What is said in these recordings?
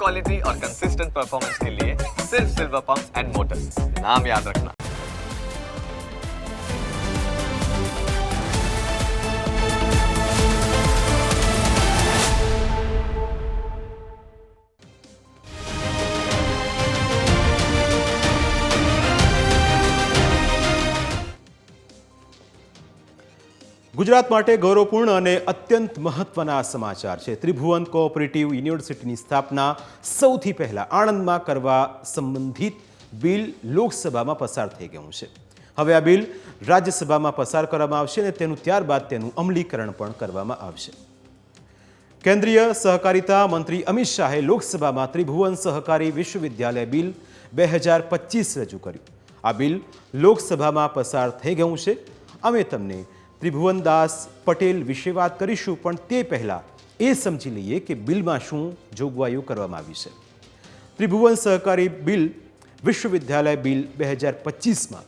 Quality और consistent performance के लिए सिर्फ सिल्वर पंप्स एंड मोटर्स, नाम याद रखना। ગુજરાત માટે ગૌરવપૂર્ણ અને અત્યંત મહત્વના સમાચાર છે। ત્રિભુવન કોઓપરેટિવ યુનિવર્સિટીની સ્થાપના સૌથી પહેલા આણંદમાં કરવા સંબંધિત બિલ લોકસભામાં પસાર થઈ ગયું છે। હવે આ બિલ રાજ્યસભામાં પસાર કરવામાં આવશે અને ત્યારબાદ તેનું અમલીકરણ પણ કરવામાં આવશે। કેન્દ્રીય સહકારિતા મંત્રી અમિત શાહે લોકસભામાં ત્રિભુવન સહકારી વિશ્વવિદ્યાલય બિલ 2025 રજૂ કર્યું। આ બિલ લોકસભામાં પસાર થઈ ગયું છે। અમે તમને ત્રિભુવનદાસ પટેલ વિશે વાત કરીશું, પણ તે પહેલા એ સમજી લઈએ કે બિલમાં શું જોગવાઈઓ કરવામાં આવી છે। ત્રિભુવન સહકારી બિલ વિશ્વવિદ્યાલય બિલ 2025માં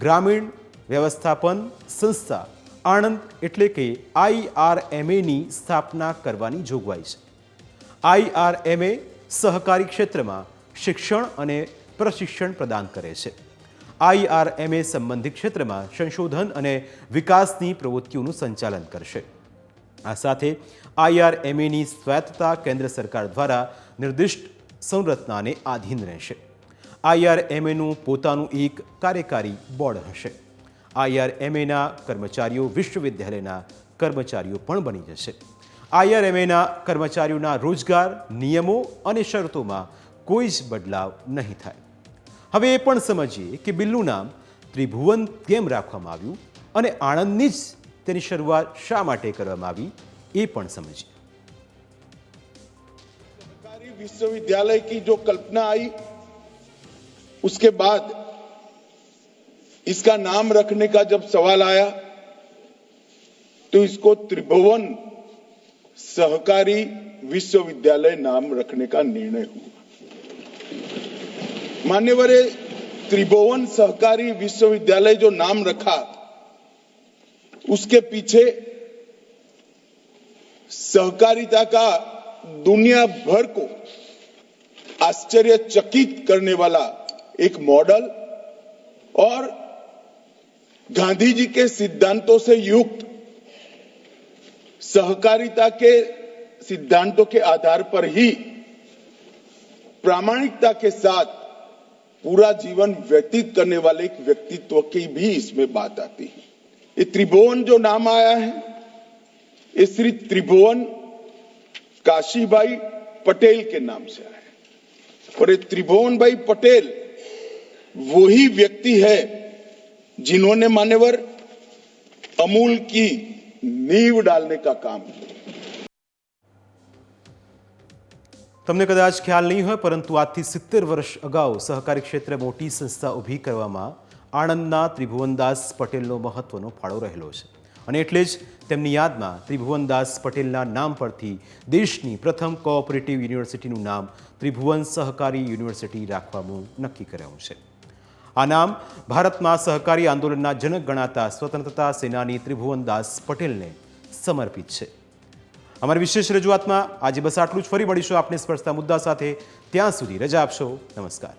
ગ્રામીણ વ્યવસ્થાપન સંસ્થા આણંદ એટલે કે IRMAની સ્થાપના કરવાની જોગવાઈ છે। IRMA સહકારી ક્ષેત્રમાં શિક્ષણ અને પ્રશિક્ષણ પ્રદાન કરે છે। IRMA સંબંધિત ક્ષેત્રમાં સંશોધન અને વિકાસની પ્રવૃત્તિઓનું સંચાલન કરશે। આ સાથે IRMAની સ્વાયત્તતા કેન્દ્ર સરકાર દ્વારા નિર્દિષ્ટ સંરચનાને આધીન રહેશે। IRMAનું પોતાનું એક કાર્યકારી બોર્ડ હશે। IRMAના કર્મચારીઓ વિશ્વવિદ્યાલયના કર્મચારીઓ પણ બની જશે। IRMAના કર્મચારીઓના રોજગાર, નિયમો અને શરતોમાં કોઈ જ બદલાવ નહીં થાય। હવે એ પણ સમજીએ કે બિલનું નામ ત્રિભુવન કેમ રાખવામાં આવ્યું અને આણંદની જ તેની શરૂઆત શા માટે કરવામાં આવી એ પણ સમજીએ। सरकारी विश्वविद्यालय की जो कल्पना आई, उसके बाद इसका नाम रखने का जब सवाल आया तो इसको त्रिभुवन सहकारी विश्वविद्यालय नाम रखने का निर्णय हुआ। मान्यवर त्रिभुवन सहकारी विश्वविद्यालय जो नाम रखा, उसके पीछे सहकारिता का दुनिया भर को आश्चर्यचकित करने वाला एक मॉडल और गांधी जी के सिद्धांतों से युक्त सहकारिता के सिद्धांतों के आधार पर ही प्रामाणिकता के साथ पूरा जीवन व्यतीत करने वाले एक व्यक्तित्व की भी इसमें बात आती है। ये त्रिभुवन जो नाम आया है, ये श्री त्रिभुवन काशीभाई पटेल के नाम से आया है। और ये त्रिभुवन भाई पटेल वही व्यक्ति है जिन्होंने मान्यवर अमूल की नींव डालने का काम किया। તમને કદાચ ખ્યાલ નહીં હોય, પરંતુ આજથી 70 વર્ષ અગાઉ સહકારી ક્ષેત્રે મોટી સંસ્થા ઊભી કરવામાં આણંદના ત્રિભુવનદાસ પટેલનો મહત્વનો ફાળો રહેલો છે અને એટલે જ તેમની યાદમાં ત્રિભુવનદાસ પટેલના નામ પરથી દેશની પ્રથમ કોઓપરેટિવ યુનિવર્સિટીનું નામ ત્રિભુવન સહકારી યુનિવર્સિટી રાખવાનું નક્કી કરાયું છે। આ નામ ભારતમાં સહકારી આંદોલનના જનક ગણાતા સ્વતંત્રતા સેનાની ત્રિભુવનદાસ પટેલને સમર્પિત છે। અમારી વિશેષ રજૂઆતમાં આજે બસ આટલું જ। ફરી મળીશું આપને સ્પર્શતા મુદ્દા સાથે। ત્યાં સુધી રજા આપશો। નમસ્કાર।